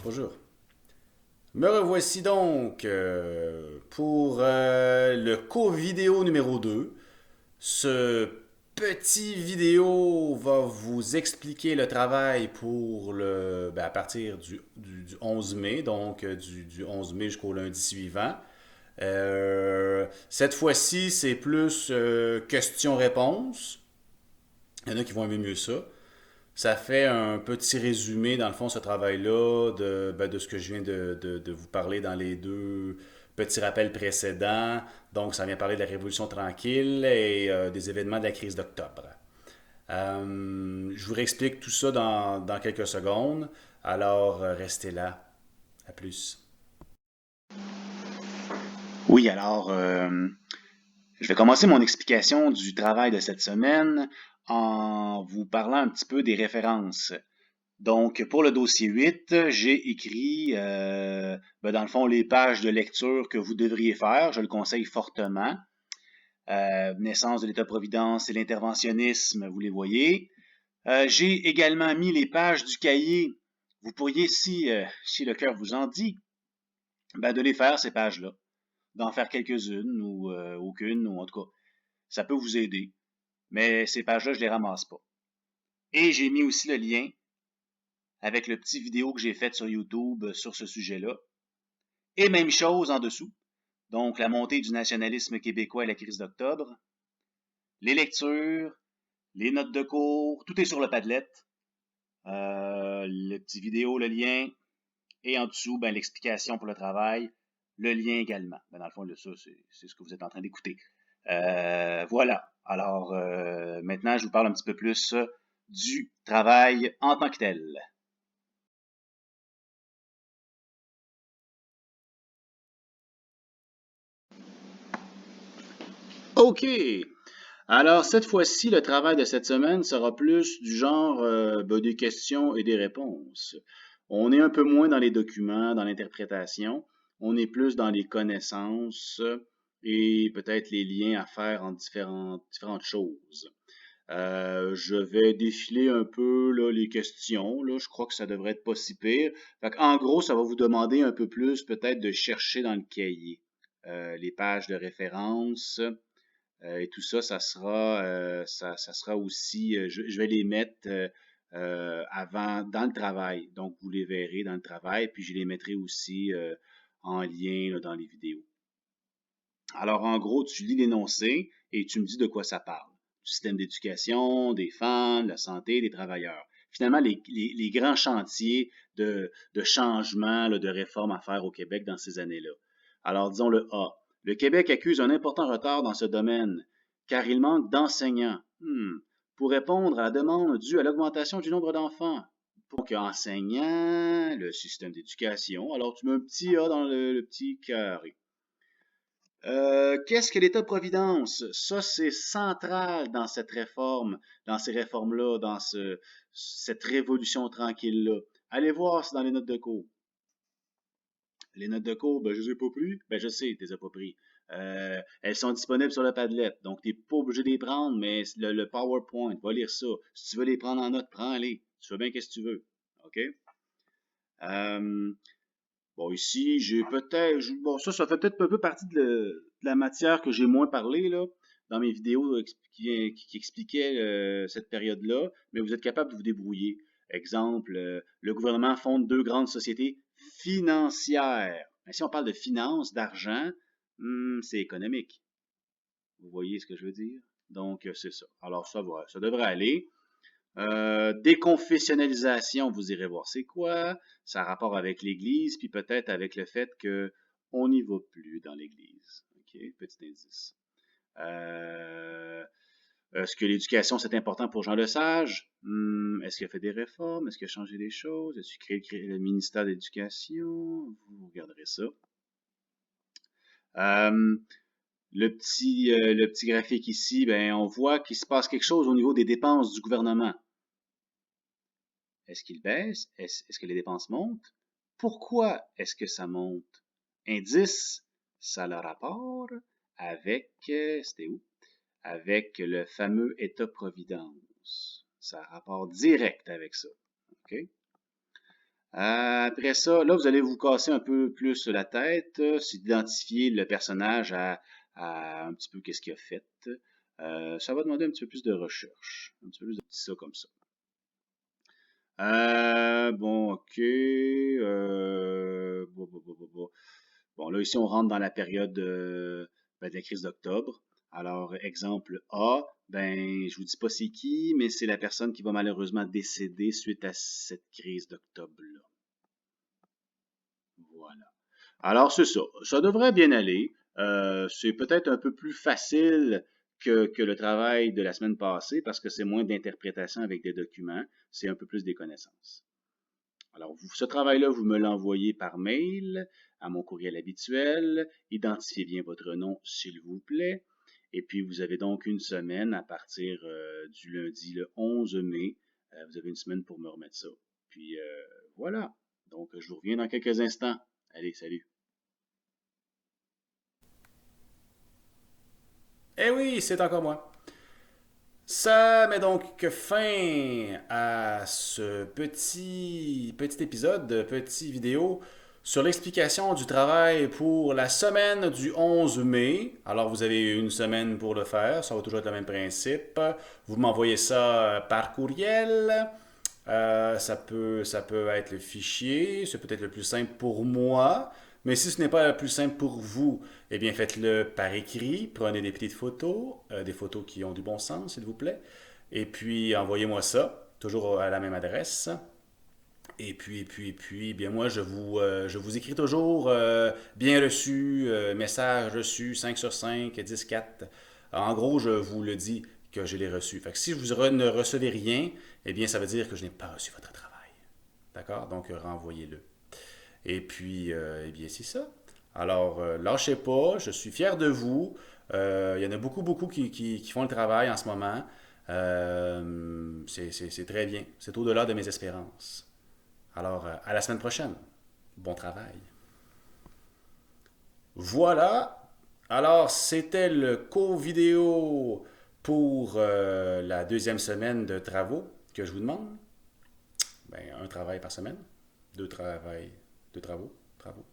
Bonjour. Me revoici donc pour le cours vidéo numéro 2. Ce petit vidéo va vous expliquer le travail pour à partir du 11 mai, donc du 11 mai jusqu'au lundi suivant. Cette fois-ci, c'est plus questions-réponses. Il y en a qui vont aimer mieux ça. Ça fait un petit résumé, dans le fond, ce travail-là, de ce que je viens de vous parler dans les deux petits rappels précédents. Donc, ça vient parler de la Révolution tranquille et des événements de la crise d'octobre. Je vous réexplique tout ça dans quelques secondes. Alors, restez là. À plus. Oui, je vais commencer mon explication du travail de cette semaine en vous parlant un petit peu des références. Donc, pour le dossier 8, j'ai écrit, dans le fond, les pages de lecture que vous devriez faire. Je le conseille fortement. Naissance de l'État-providence et l'interventionnisme, vous les voyez. J'ai également mis les pages du cahier. Vous pourriez, si le cœur vous en dit, de les faire, ces pages-là, d'en faire quelques-unes ou aucune, ou en tout cas, ça peut vous aider. Mais ces pages-là, je les ramasse pas. Et j'ai mis aussi le lien avec le petit vidéo que j'ai fait sur YouTube sur ce sujet-là. Et même chose en dessous. Donc, la montée du nationalisme québécois et la crise d'octobre. Les lectures, les notes de cours, tout est sur le Padlet. Le petit vidéo, le lien. Et en dessous, l'explication pour le travail, le lien également. Dans le fond, ça, c'est ce que vous êtes en train d'écouter. Voilà. Alors, maintenant, je vous parle un petit peu plus du travail en tant que tel. OK. Alors, cette fois-ci, le travail de cette semaine sera plus du genre des questions et des réponses. On est un peu moins dans les documents, dans l'interprétation. On est plus dans les connaissances et peut-être les liens à faire en différentes choses. Je vais défiler un peu là, les questions. Là, je crois que ça devrait être pas si pire. En gros, ça va vous demander un peu plus peut-être de chercher dans le cahier les pages de référence. Et tout ça, ça sera aussi, je vais les mettre avant dans le travail. Donc, vous les verrez dans le travail, puis je les mettrai aussi en lien là, dans les vidéos. Alors, en gros, tu lis l'énoncé et tu me dis de quoi ça parle. Du système d'éducation, des femmes, de la santé, des travailleurs. Finalement, les grands chantiers de changement, là, de réforme à faire au Québec dans ces années-là. Alors, disons le A. Le Québec accuse un important retard dans ce domaine, car il manque d'enseignants. Pour répondre à la demande due à l'augmentation du nombre d'enfants. Donc, enseignants, le système d'éducation. Alors, tu mets un petit A dans le petit carré. Qu'est-ce que l'État-providence? Ça, c'est central dans cette réforme, dans ces réformes-là, cette révolution tranquille-là. Allez voir, c'est dans les notes de cours. Les notes de cours, je les ai pas pris. Je sais, tu les as pas pris. Elles sont disponibles sur le Padlet, donc tu n'es pas obligé de les prendre, mais le PowerPoint, va lire ça. Si tu veux les prendre en note, prends-les. Tu fais bien qu'est-ce que tu veux. OK? Euh, Bon, ici, j'ai bon, ça fait peut-être un peu partie de la matière que j'ai moins parlé, là, dans mes vidéos qui expliquaient cette période-là, mais vous êtes capable de vous débrouiller. Exemple, le gouvernement fonde deux grandes sociétés financières. Mais si on parle de finances, d'argent, c'est économique. Vous voyez ce que je veux dire? Donc, c'est ça. Alors, ça devrait aller. Déconfessionnalisation, vous irez voir c'est quoi. Ça a rapport avec l'Église, puis peut-être avec le fait que on n'y va plus dans l'Église. OK, petit indice. Est-ce que l'éducation, c'est important pour Jean Lesage? Est-ce qu'il a fait des réformes? Est-ce qu'il a changé des choses? Est-ce qu'il a créé le ministère de l'Éducation? Vous regarderez ça. Euh, le petit graphique ici, on voit qu'il se passe quelque chose au niveau des dépenses du gouvernement. Est-ce qu'il baisse? Est-ce que les dépenses montent? Pourquoi est-ce que ça monte? Indice, ça a le rapport avec, c'était où? Avec le fameux État-providence. Ça a rapport direct avec ça. OK? Après ça, là, vous allez vous casser un peu plus la tête, c'est d'identifier le personnage à un petit peu qu'est-ce qu'il a fait. Ça va demander un petit peu plus de recherche, un petit peu plus de ça comme ça. Bon, ok. Bon, là, ici, on rentre dans la période de la crise d'octobre. Alors, exemple A, ben, je vous dis pas c'est qui, mais c'est la personne qui va malheureusement décéder suite à cette crise d'octobre-là. Voilà. Alors, c'est ça. Ça devrait bien aller. C'est peut-être un peu plus facile que le travail de la semaine passée parce que c'est moins d'interprétation avec des documents, c'est un peu plus des connaissances. Alors, ce travail-là, vous me l'envoyez par mail à mon courriel habituel. Identifiez bien votre nom, s'il vous plaît. Et puis, vous avez donc une semaine à partir du lundi le 11 mai. Vous avez une semaine pour me remettre ça. Puis, voilà. Donc, je vous reviens dans quelques instants. Allez, salut. Eh oui, c'est encore moi. Ça met donc fin à ce petit épisode, petite vidéo sur l'explication du travail pour la semaine du 11 mai. Alors, vous avez une semaine pour le faire. Ça va toujours être le même principe. Vous m'envoyez ça par courriel. Ça peut être le fichier. C'est peut-être le plus simple pour moi. Mais si ce n'est pas le plus simple pour vous, eh bien faites-le par écrit. Prenez des petites photos, des photos qui ont du bon sens, s'il vous plaît. Et puis envoyez-moi ça, toujours à la même adresse. Et puis, bien moi, je vous écris toujours bien reçu, message reçu, 5 sur 5, 10 4. En gros, je vous le dis que je l'ai reçu. Fait que si vous ne recevez rien, eh bien, ça veut dire que je n'ai pas reçu votre travail. D'accord? Donc, renvoyez-le. Et puis, eh bien, c'est ça. Alors, lâchez pas, je suis fier de vous. Il y en a beaucoup qui font le travail en ce moment. C'est très bien. C'est au-delà de mes espérances. Alors, à la semaine prochaine. Bon travail. Voilà. Alors, c'était le cours vidéo pour la deuxième semaine de travaux que je vous demande. Ben, un travail par semaine. Deux travaux. Travaux.